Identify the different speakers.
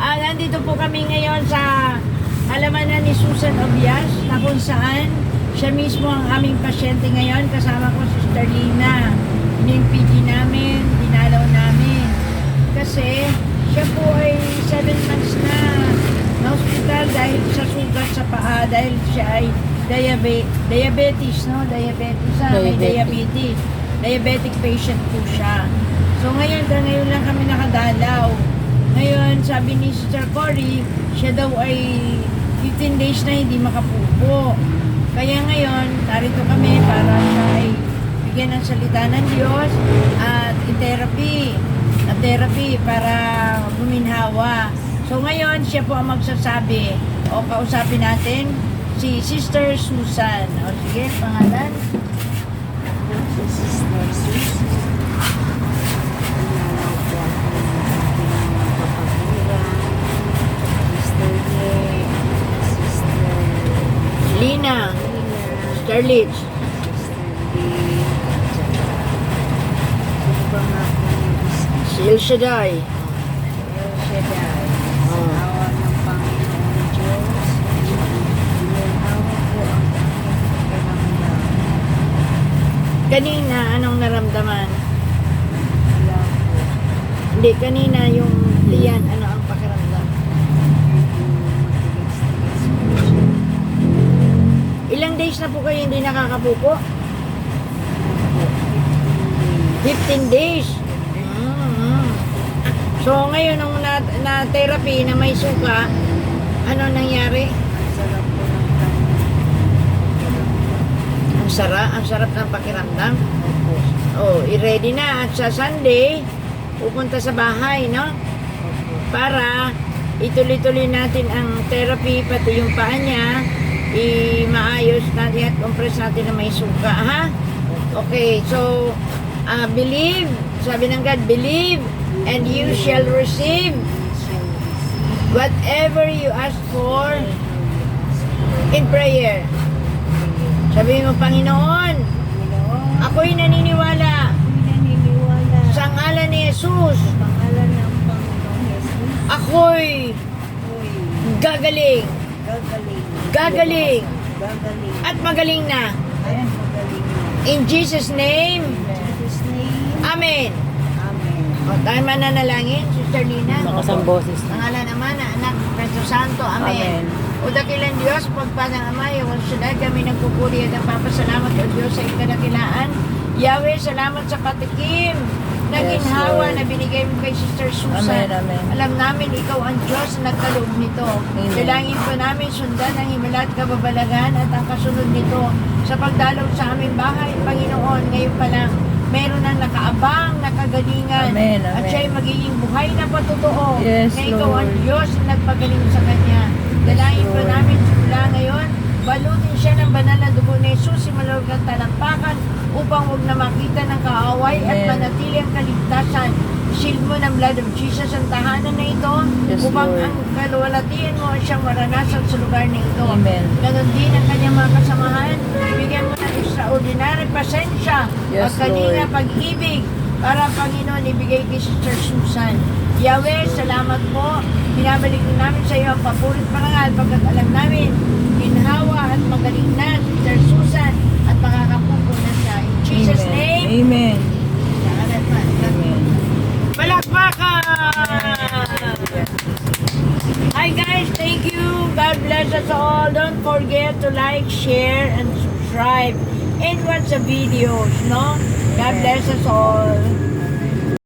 Speaker 1: Nandito po kami ngayon sa halamanan ni Susan Obias na kung saan siya mismo ang aming pasyente ngayon. Kasama ko si Sister Lina. Inin-PG namin, dinalaw namin. Kasi siya po ay 7 months na hospital dahil sa sugat sa paa, dahil siya ay diabetes, no? May diabetes. Diabetic patient po siya. So ngayon lang kami nakadalaw. Ngayon, sabi ni Sister Cory, siya daw ay 15 days na hindi makapupo. Kaya ngayon, narito kami para siya ay bigyan ng salita ng Diyos at therapy para guminhawa. So ngayon, siya po ang magsasabi o kausapin natin si Sister Susan. O sige, pangalan?
Speaker 2: Si Sister Susan.
Speaker 1: Lina, Starlich, si El Shaddai.
Speaker 2: Sa awa ng Panginoon Diyos, ginawa po ang aking pakiramdam.
Speaker 1: Kanina, anong naramdaman?
Speaker 2: Wala po.
Speaker 1: Hindi, kanina yung liyan, ano ang pakiramdam?
Speaker 2: Matigas-tigas po siya.
Speaker 1: Ilang days na po kayo hindi nakakapupo? 15 days. So ngayon nung na-therapy na may suka, ano nangyari?
Speaker 2: Ang sarap po ng kanya.
Speaker 1: Ang sarap ng pakiramdam. Oh, i-ready na at sa Sunday pupunta sa bahay, no? Para ituloy-tuloy natin ang therapy, pati yung paa niya, maayos natin at compress natin na may suka, ha? Okay, so believe, sabi ng God, believe and you shall receive whatever you ask for in prayer. Sabi mo, Panginoon, ako'y naniniwala sa ngalan ni Jesus.
Speaker 2: Pangalan ng Panginoon Jesus,
Speaker 1: Ako'y gagaling
Speaker 2: gagaling
Speaker 1: at magaling na.
Speaker 2: at magaling na.
Speaker 1: In Jesus' name,
Speaker 2: In Jesus' name,
Speaker 1: Amen.
Speaker 2: Amen.
Speaker 1: O, tayo mananalangin, Sister Lina.
Speaker 3: Makasang boses na.
Speaker 1: Pangalan naman na anak, Preso Santo. Amen. O dakilang Diyos, pagpanang Ama, yung sunod kami nagpupuri at nagpapasalamat o Diyos sa ikadakilaan. Yahweh, salamat sa patikim na
Speaker 3: Yes,
Speaker 1: ginhawa
Speaker 3: Lord.
Speaker 1: na binigay mo kay Sister Susan.
Speaker 3: Amen, amen.
Speaker 1: Alam namin, ikaw ang Diyos na nagkaloob nito.
Speaker 3: Amen.
Speaker 1: Dalangin po namin sundan ang himala at kababalagan at ang kasunod nito sa pagdalaw sa aming bahay, Panginoon. Ngayon pa lang, meron ang nakaabang, nakagalingan.
Speaker 3: Amen,
Speaker 1: At
Speaker 3: amen.
Speaker 1: siya'y magiging buhay na patotoo.
Speaker 3: Yes,
Speaker 1: na ikaw ang
Speaker 3: Lord.
Speaker 1: Diyos na nagpagaling sa Kanya. Dalangin po
Speaker 3: Lord.
Speaker 1: namin simula ngayon, balutin siya ng banal na dugo ni Jesus, simalawag ang talampakan upang huwag na makita ng kaaway at
Speaker 3: Amen.
Speaker 1: manatili ang kaligtasan. Shield mo ng blood of Jesus ang tahanan na ito
Speaker 3: Yes,
Speaker 1: upang
Speaker 3: Lord.
Speaker 1: ang kaluwalhatian mo siyang maranasan sa lugar na ito.
Speaker 3: Amen.
Speaker 1: Ganon din ang kanyang mga kasamahan. Bigyan mo ng extraordinary pasensya,
Speaker 3: Yes,
Speaker 1: pagkalinga,
Speaker 3: Lord.
Speaker 1: pag-ibig, para Panginoon ibigay kay Sister Susan. Yahweh, salamat po. Binabalik din namin sa iyo ang papurit parangal pagkat alam namin, ginhawa at magaling na Sister Susan at makakapupo na siya. In Jesus' name,
Speaker 3: Amen.
Speaker 1: Amen. Palakpakan! Hi guys, thank you. God bless us all. Don't forget to like, share, and subscribe. And watch the videos, no? God bless us all.